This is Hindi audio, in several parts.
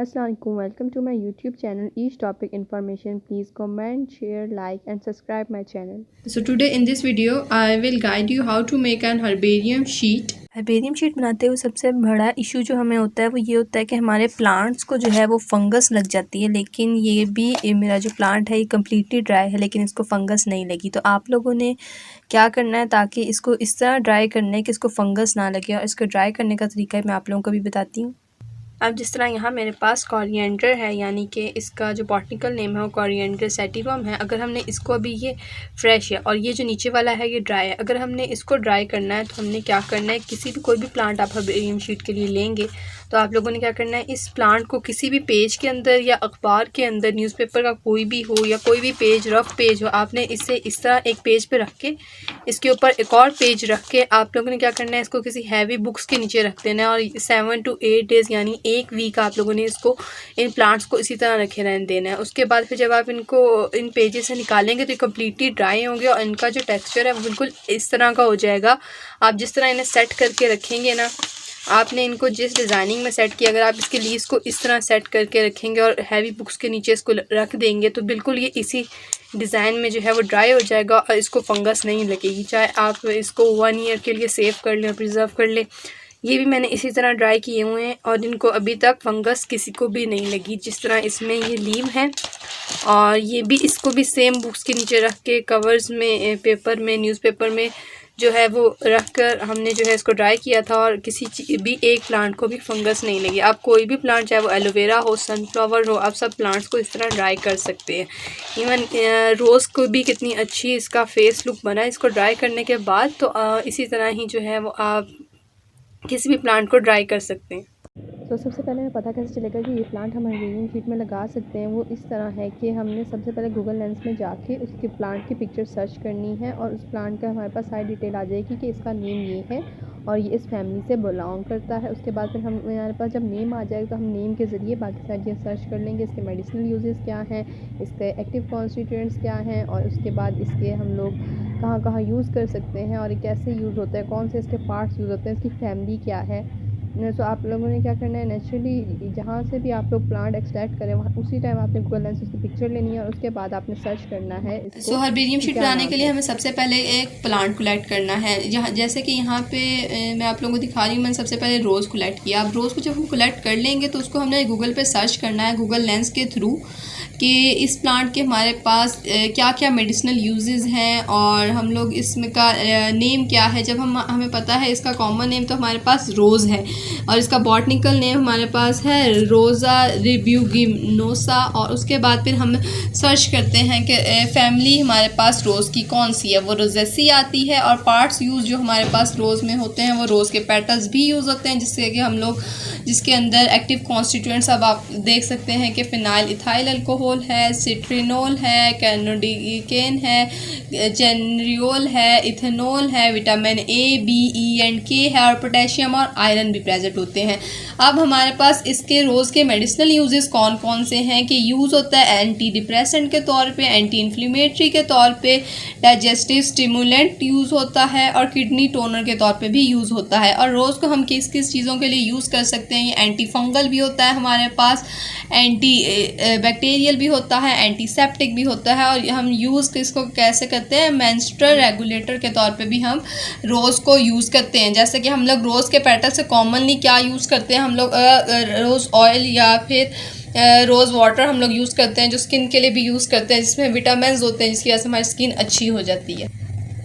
Assalamualaikum. Welcome to my YouTube channel. Each topic information. Please comment, share, like and subscribe my channel. So today in this video I will guide you how to make an herbarium sheet. Herbarium sheet बनाते हुए सबसे बड़ा इशू जो हमें होता है वो ये होता है कि हमारे प्लांट्स को जो है वो फंगस लग जाती है। लेकिन मेरा जो प्लांट है ये कम्प्लीटली ड्राई है लेकिन इसको फंगस नहीं लगी। तो आप लोगों ने क्या करना है ताकि इसको इस तरह ड्राई करना है कि इसको फंगस ना लगे, और इसको ड्राई करने का तरीका मैं आप लोगों को भी बताती हूँ। अब जिस तरह यहाँ मेरे पास कोरिएंडर है, यानी कि इसका जो बॉटनिकल नेम है वो कोरिएंडर सैटिवम है। अगर हमने इसको अभी, ये फ्रेश है और ये जो नीचे वाला है ये ड्राई है। अगर हमने इसको ड्राई करना है तो हमने क्या करना है, कोई भी प्लांट आप हर्बेरियम शीट के लिए लेंगे तो आप लोगों ने क्या करना है, इस प्लांट को किसी भी पेज के अंदर या अखबार के अंदर, न्यूज़पेपर का कोई भी हो या कोई भी पेज, रफ पेज हो, आपने इसे इस तरह एक पेज पे रख के इसके ऊपर एक और पेज रख के आप लोगों ने क्या करना है, इसको किसी हैवी बुक्स के नीचे रख देना है। और 7 to 8 डेज़ यानी 1 वीक आप लोगों ने इसको, इन प्लांट्स को इसी तरह रखे रहने देना है। उसके बाद फिर जब आप इनको इन पेजेस से निकालेंगे तो ये कम्प्लीटली ड्राई होंगे और इनका जो टेक्सचर है वो बिल्कुल इस तरह का हो जाएगा। आप जिस तरह इन्हें सेट करके रखेंगे ना, आपने इनको जिस डिज़ाइनिंग में सेट किया, अगर आप इसके लीव्स को इस तरह सेट करके रखेंगे और हैवी बुक्स के नीचे इसको रख देंगे तो बिल्कुल ये इसी डिज़ाइन में जो है वो ड्राई हो जाएगा और इसको फंगस नहीं लगेगी। चाहे आप इसको 1 ईयर के लिए सेव कर लें, प्रिजर्व कर लें। ये भी मैंने इसी तरह ड्राई किए हुए हैं और इनको अभी तक फंगस किसी को भी नहीं लगी। जिस तरह इसमें ये लीव है और ये भी, इसको भी सेम बुक्स के नीचे रख के कवर्स में, पेपर में, न्यूज़पेपर में जो है वो रख कर हमने जो है इसको ड्राई किया था और किसी भी एक प्लांट को भी फंगस नहीं लगी। आप कोई भी प्लांट, चाहे वो एलोवेरा हो, सनफ्लावर हो, आप सब प्लांट्स को इस तरह ड्राई कर सकते हैं। इवन रोज़ को भी कितनी अच्छी इसका फेस लुक बना है इसको ड्राई करने के बाद। तो इसी तरह ही जो है वो आप किसी भी प्लांट को ड्राई कर सकते हैं। तो सबसे पहले हमें पता कैसे चलेगा कि ये प्लांट हम हर्बेरियम शीट में लगा सकते हैं, वो इस तरह है कि हमने सबसे पहले गूगल लेंस में जाके उसके प्लांट की पिक्चर सर्च करनी है और उस प्लांट का हमारे पास सारी डिटेल आ जाएगी कि इसका नेम ये है और ये इस फैमिली से बिलोंग करता है। उसके बाद फिर हमारे पास जब नेम आ जाएगा तो हम नेम के ज़रिए बाकी सारी चीज़ें सर्च कर लेंगे। इसके मेडिसिनल यूजेस क्या हैं, इसके एक्टिव कॉन्स्टिट्यूएंट्स क्या हैं और उसके बाद इसके हम लोग कहाँ कहाँ यूज़ कर सकते हैं और ये कैसे यूज़ होता है, कौन से इसके पार्ट्स यूज़ होते हैं, इसकी फैमिली क्या है। तो आप लोगों ने क्या करना है, नेचुरली जहाँ से भी आप लोग प्लांट एक्सट्रैक्ट करें वहाँ उसी टाइम आपने गूगल लेंस उसकी पिक्चर लेनी है और उसके बाद आपने सर्च करना है। सो हर्बेरियम शीट बनाने के लिए हमें सबसे पहले एक प्लांट कलेक्ट करना है। जहाँ, जैसे कि यहाँ पे मैं आप लोगों को दिखा रही हूँ, मैंने सबसे पहले रोज़ कलेक्ट किया। अब रोज़ को जब हम कलेक्ट कर लेंगे तो उसको हमने गूगल पे सर्च करना है, गूगल लेंस के थ्रू, कि इस प्लांट के हमारे पास क्या क्या मेडिसिनल यूजेस हैं और हम लोग इसमें का नेम क्या है। जब हमें पता है इसका कॉमन नेम तो हमारे पास रोज़ है और इसका बॉटनिकल नेम हमारे पास है रोज़ा रिब्यूगिनोसा। और उसके बाद फिर हम सर्च करते हैं कि फैमिली हमारे पास रोज़ की कौन सी है, वो रोजेसी आती है। और पार्ट्स यूज़ जो हमारे पास रोज़ में होते हैं वो रोज़ के पेटल्स भी यूज़ होते हैं, जिससे कि हम लोग, जिसके अंदर एक्टिव कॉन्स्टिट्यूएंट्स अब आप देख सकते हैं कि फिनाइल इथाइल अल्कोहल है, सिट्रिनोल है, कैनोडिकेन है, जेनरियोल है, इथेनॉल है, vitamin A, B, E and K है और पोटेशियम और आयरन भी प्रेजेंट होते हैं। अब हमारे पास इसके रोज़ के मेडिसिनल यूजेस कौन कौन से हैं कि यूज़ होता है एंटी डिप्रेसेंट के तौर पे, एंटी इन्फ्लेमेटरी के तौर पे, डाइजेस्टिव स्टिमुलेंट यूज़ होता है और किडनी टोनर के तौर पे भी यूज़ होता है। और रोज़ को हम किस किस चीज़ों के लिए यूज़ कर सकते हैं, ये एंटी फंगल भी होता है हमारे पास, एंटी बैक्टीरियल भी होता है, एंटीसेप्टिक भी होता है। और हम यूज़ इसको कैसे करते हैं, मेंस्ट्रुअल रेगुलेटर के तौर पे भी हम रोज़ को यूज़ करते हैं। जैसे कि हम लोग रोज़ के पेटल से कॉमनली क्या यूज़ करते हैं, हम लोग रोज़ ऑयल या फिर रोज़ वाटर हम लोग यूज़ करते हैं, जो स्किन के लिए भी यूज़ करते हैं, जिसमें विटामिन्स होते हैं, जिसकी वजह से हमारी स्किन अच्छी हो जाती है।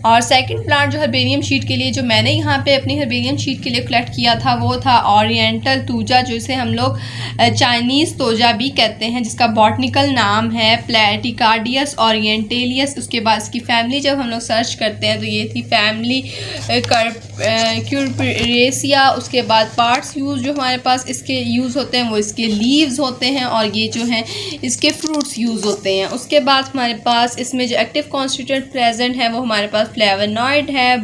और सेकंड प्लांट जो हर्बेरियम शीट के लिए, जो मैंने यहाँ पे अपनी हर्बेरियम शीट के लिए कलेक्ट किया था, वो था ओरिएंटल तूजा, जिसे हम लोग चाइनीज़ तोजा भी कहते हैं, जिसका बॉटनिकल नाम है प्लेटिकार्डियस ओरिएंटेलियस। उसके बाद इसकी फैमिली जब हम लोग सर्च करते हैं तो ये थी फैमिली क्यूरपेरेसिया। उसके बाद पार्ट्स यूज़ जो हमारे पास इसके यूज़ होते हैं वो इसके लीव्स होते हैं और ये जो हैं इसके फ्रूट्स यूज़ होते हैं। उसके बाद हमारे पास इसमें जो एक्टिव कॉन्स्टिट्यूएंट प्रेजेंट है वो हमारे पास फ्लेवोनॉइड है,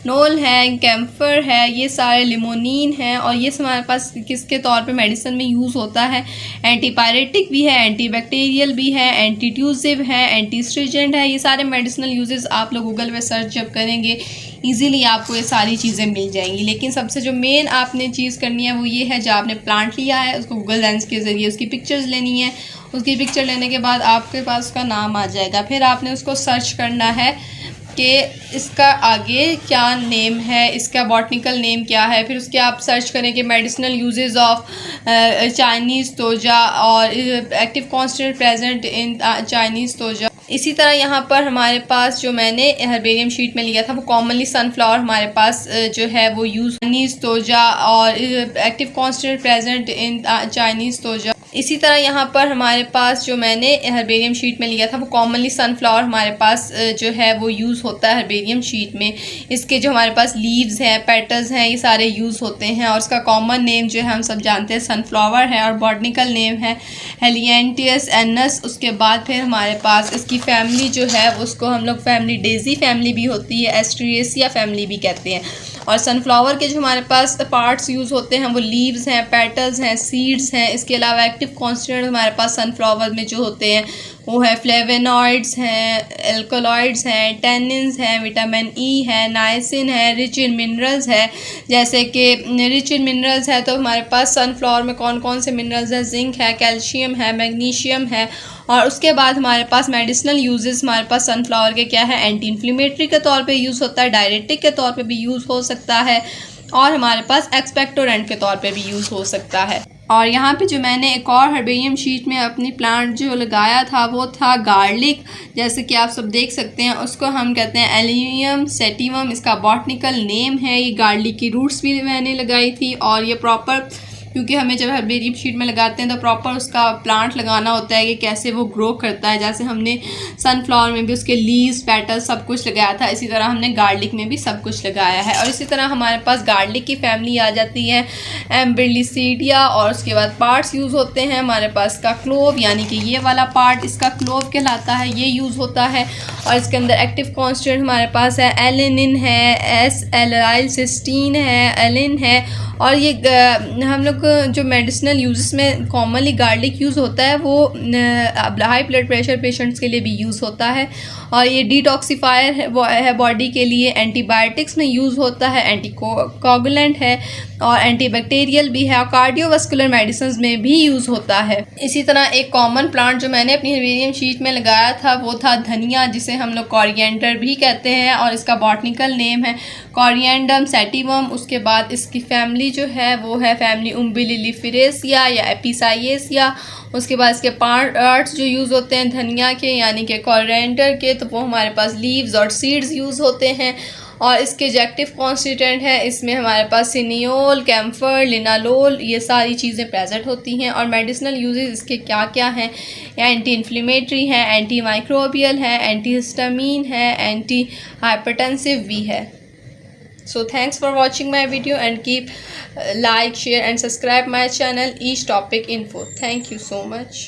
नोल है, कैम्फर है, ये सारे लिमोनिन है और ये हमारे पास किसके तौर पे मेडिसिन में यूज़ होता है। एंटीपायरेटिक भी है, एंटीबैक्टीरियल भी है, एंटीट्यूसिव है, एंटीस्ट्रिजेंट है। ये सारे मेडिसिनल यूजेस आप लोग गूगल पे सर्च जब करेंगे ईज़िली आपको ये सारी चीज़ें मिल जाएंगी। लेकिन सबसे जो मेन आपने चीज़ करनी है वो ये है, जो आपने प्लांट लिया है उसको गूगल लेंस के ज़रिए उसकी पिक्चर्स लेनी है। उसकी पिक्चर लेने के बाद आपके पास उसका नाम आ जाएगा, फिर आपने उसको सर्च करना है कि इसका आगे क्या नेम है, इसका बॉटनिकल नेम क्या है। फिर उसके आप सर्च करें कि मेडिसिनल यूजेस ऑफ चाइनीज़ तोजा और active constant present in Chinese तोजा। इसी तरह यहाँ पर हमारे पास जो मैंने हर्बेरियम शीट में लिया था वो कॉमनली सनफ्लावर हमारे पास जो है वो यूज़ चाइनीज़ तोजा और active constant present in Chinese तोजा। इसी तरह यहाँ पर हमारे पास जो मैंने हर्बेरियम शीट में लिया था वो कॉमनली सनफ्लावर हमारे पास जो है वो यूज़ होता है हर्बेरियम शीट में। इसके जो हमारे पास लीव्स हैं, पेटल्स हैं, ये सारे यूज़ होते हैं और उसका कॉमन नेम जो है हम सब जानते हैं सनफ्लावर है और बॉटनिकल नेम है हेलिएंथियस एनस। उसके बाद फिर हमारे पास इसकी फैमिली जो है उसको हम लोग फैमिली डेजी फैमिली भी होती है, एस्ट्रिएसिया फैमिली भी कहते हैं। और सनफ्लावर के जो हमारे पास पार्ट्स यूज़ होते हैं वो लीव्स हैं, पेटल्स हैं, सीड्स हैं। इसके अलावा एक्टिव कॉन्स्टिट्यूएंट हमारे पास सनफ्लावर में जो होते हैं वो है फ्लेवेनॉइड्स हैं, एल्कोलॉइड्स हैं, टेनिन्स हैं, विटामिन ई है, नाइसिन है, रिच इन मिनरल्स है। जैसे कि रिच इन मिनरल्स है तो हमारे पास सनफ्लावर में कौन कौन से मिनरल्स हैं, जिंक है, कैल्शियम है, मैग्नीशियम है। और उसके बाद हमारे पास मेडिसिनल यूजेस हमारे पास सनफ्लावर के क्या है, एंटी इन्फ्लेमेटरी के तौर पे यूज़ होता है, डायरेटिक के तौर पे भी यूज़ हो सकता है और हमारे पास एक्सपेक्टोरेंट के तौर पे भी यूज़ हो सकता है। और यहाँ पे जो मैंने एक और हर्बेरियम शीट में अपनी प्लांट जो लगाया था वो था गार्लिक। जैसे कि आप सब देख सकते हैं उसको हम कहते हैं एलियम सेटिवम, इसका बॉटनिकल नेम है। ये गार्लिक की रूट्स भी मैंने लगाई थी और ये प्रॉपर, क्योंकि हमें जब हर्बेरियम शीट में लगाते हैं तो प्रॉपर उसका प्लांट लगाना होता है कि कैसे वो ग्रो करता है। जैसे हमने सनफ्लावर में भी उसके लीव्स, पेटल्स सब कुछ लगाया था, इसी तरह हमने गार्लिक में भी सब कुछ लगाया है। और इसी तरह हमारे पास गार्लिक की फैमिली आ जाती है एम्ब्रिलिसीडिया और उसके बाद पार्ट्स यूज़ होते हैं हमारे पास का क्लोव, यानी कि ये वाला पार्ट इसका क्लोव कहलाता है, ये यूज़ होता है। और इसके अंदर एक्टिव कॉन्स्टिट्यूएंट हमारे पास है एलिनिन है, एस-एल्लाइलसिस्टीन है, एलिन है। और ये हम लोग जो मेडिसिनल यूज़ में कॉमनली गार्लिक यूज़ होता है वो हाई ब्लड प्रेशर पेशेंट्स के लिए भी यूज़ होता है और ये डिटॉक्सिफायर है बॉडी के लिए, एंटीबायोटिक्स में यूज़ होता है, एंटी कोगुलेंट है और एंटीबैक्टीरियल भी है और कार्डियोवास्कुलर मेडिसिन में भी यूज़ होता है। इसी तरह एक कॉमन प्लांट जो मैंने अपनी हर्बेरियम शीट में लगाया था वो था धनिया, जिसे हम लोग कोरिएंडर भी कहते हैं और इसका बॉटनिकल नेम है कोरिएंडम सैटिवम। उसके बाद इसकी फैमिली जो है वो है फैमिली उम्बिलिफेरेसिया या एपिसाइएसिया। उसके बाद इसके पार्ट्स जो यूज़ होते हैं धनिया के यानी कि कोरिएंडर के, तो वो हमारे पास लीव्स और सीड्स यूज़ होते हैं। और इसके जो एक्टिव कॉन्स्टिट्यूएंट है इसमें हमारे पास सिनियोल, कैम्फर, लिनालोल, ये सारी चीज़ें प्रेजेंट होती हैं। और मेडिसिनल यूजेस इसके क्या क्या हैं, एंटी इन्फ्लेमेटरी है, एंटी माइक्रोबियल है, एंटी हिस्टामीन है, एंटी हाइपरटेंसिव भी है। So thanks for watching my video and keep like, share and subscribe my channel Each Topic Info. Thank you so much.